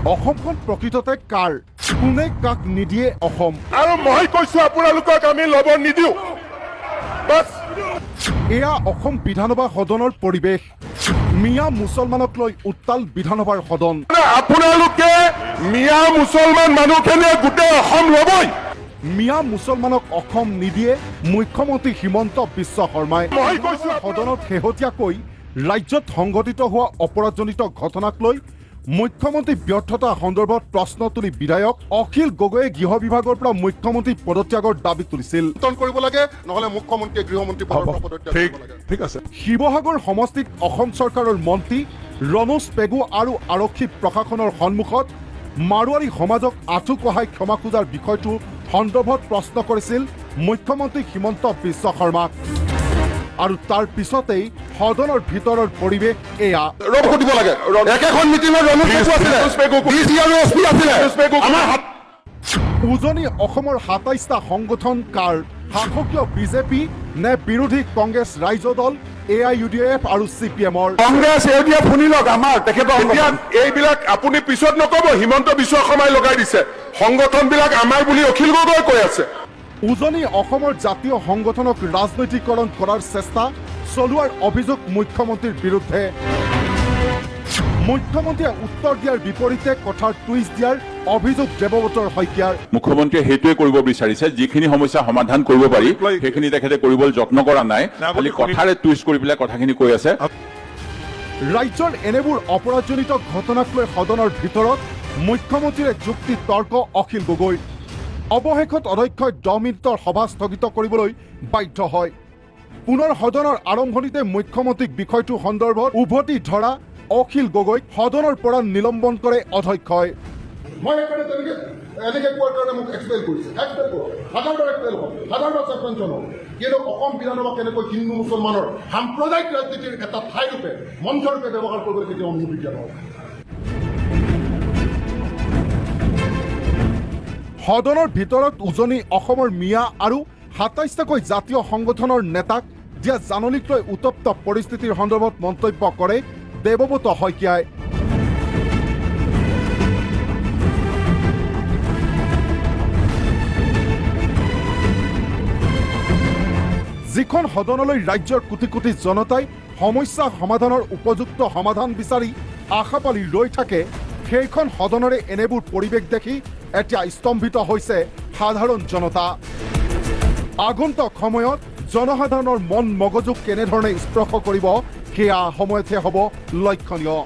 অসমখন প্ৰকৃততে কাৰ কোনে কাক নিদিয়ে অসম আৰু মই কৈছো আপোনালোকক আমি ল'ব নিদিও বাস এয়া অসম বিধানসভা সদনৰ পৰিৱেশ মিয়া মুছলমানক লৈ উত্তাল বিধানসভাৰ সদন আপোনালোকে মিয়া মুছলমান মানুহখিনিয়ে গোটেই অসম ল'বই মিয়া মুছলমানক অসম নিদিয়ে মুখ্যমন্ত্ৰী হিমন্ত বিশ্ব শৰ্মাই মই কৈছো সদনত শেহতীয়াকৈ ৰাজ্যত সংঘটিত হোৱা অপৰাধজনিত ঘটনাক লৈ মুখ্যমন্ত্ৰী ব্যৰ্থতা সন্দৰ্ভত প্ৰশ্ন তুলি বিধায়ক অখিল গগৈয়ে গৃহ বিভাগৰ পৰা মুখ্যমন্ত্ৰী পদত্যাগৰ দাবী তুলিছিল কৰিব লাগে নহলে মুখ্যমন্ত্ৰীয়ে গৃহমন্ত্ৰী পদত্যাগ কৰিব লাগে ঠিক আছে শিৱসাগৰ সমষ্টিত অসম চৰকাৰৰ মন্ত্ৰী ৰণোজ পেগু আৰু আৰক্ষী প্ৰশাসনৰ সন্মুখত মাৰোৱাৰী সমাজক আঁঠু কঢ়াই ক্ষমা খোজাৰ বিষয়টো সন্দৰ্ভত প্ৰশ্ন কৰিছিল মুখ্যমন্ত্ৰী হিমন্ত বিশ্ব শৰ্মাক আৰু তাৰ পিছতেই সদনৰ ভিতৰৰ পৰিৱেশ এয়া দিব লাগে একেখন মিটিঙত উজনি অসমৰ ২৭টা সংগঠন কাৰ শাসকীয় বিজেপি নে বিৰোধী কংগ্ৰেছ ৰাইজ দল AIUDF আৰু CPMৰ কংগ্ৰেছ AIUDF শুনি লওক আমাৰ তেখেতৰ এইবিলাক আপুনি পিছত নকব হিমন্ত বিশ্ব শৰ্মাই লগাই দিছে সংগঠনবিলাক আমাৰ বুলি অখিল গগৈ কৈ আছে উজনি অসমৰ জাতীয় সংগঠনক ৰাজনৈতিকৰণ কৰাৰ চেষ্টা চলোৱাৰ অভিযোগ মুখ্যমন্ত্ৰীৰ বিৰুদ্ধে মুখ্যমন্ত্ৰীয়ে উত্তৰ দিয়াৰ বিপৰীতে কথাৰ টুইষ্ট দিয়াৰ অভিযোগ দেৱব্ৰতৰ শইকীয়াৰ মুখ্যমন্ত্ৰীয়ে সেইটোৱে কৰিব বিচাৰিছে যিখিনি সমস্যা সমাধান কৰিব পাৰি সেইখিনি তেখেতে কৰিবলৈ যত্ন কৰা নাই খালি কথাৰে টুইষ্ট কৰি পেলাই কথাখিনি কৈ আছে ৰাজ্যৰ এনেবোৰ অপৰাধজনিত ঘটনাক লৈ সদনৰ ভিতৰত মুখ্যমন্ত্ৰীৰে যুক্তি তৰ্ক অখিল গগৈ অৱশেষত অধ্যক্ষই 10 মিনিটৰ সভা স্থগিত কৰিবলৈ বাধ্য হয় পুনৰ সদনৰ আৰম্ভণিতে মুখ্যমন্ত্ৰীক বিষয়টো সন্দৰ্ভত উভতি ধৰা অখিল গগৈক সদনৰ পৰা নিলম্বন কৰে অধ্যক্ষই মই এনেকে কোৱাৰ কাৰণে মোক এক্সপ্লেইন কৰিছে সাধাৰণ এক্সপ্লেইন হওক সাধাৰণ চাচপেনশ্যন হওক কিন্তু অসম বিধানসভা কেনেকৈ হিন্দু মুছলমানৰ সাম্প্ৰদায়িক ৰাজনীতিৰ এটা ঠাইৰূপে মঞ্চৰূপে ব্যৱহাৰ কৰিবলৈ কেতিয়াও অনুমতি দিয়া নহয় সদনৰ ভিতৰত উজনি অসমৰ মিয়া আৰু ২৭টাকৈ জাতীয় সংগঠনৰ নেতাক দিয়া জাননীক লৈ উত্তপ্ত পৰিস্থিতিৰ সন্দৰ্ভত মন্তব্য কৰে দেৱব্ৰত শইকীয়াই যিখন সদনলৈ ৰাজ্যৰ কোটি কোটি জনতাই সমস্যা সমাধানৰ উপযুক্ত সমাধান বিচাৰি আশা পালি ৰৈ থাকে সেইখন সদনৰে এনেবোৰ পৰিৱেশ দেখি এতিয়া স্তম্ভিত হৈছে সাধাৰণ জনতা আগন্তুক সময়ত জনসাধাৰণৰ মন মগজুক কেনেধৰণে স্পৰ্শ কৰিব সেয়া সময়তহে হ'ব লক্ষণীয়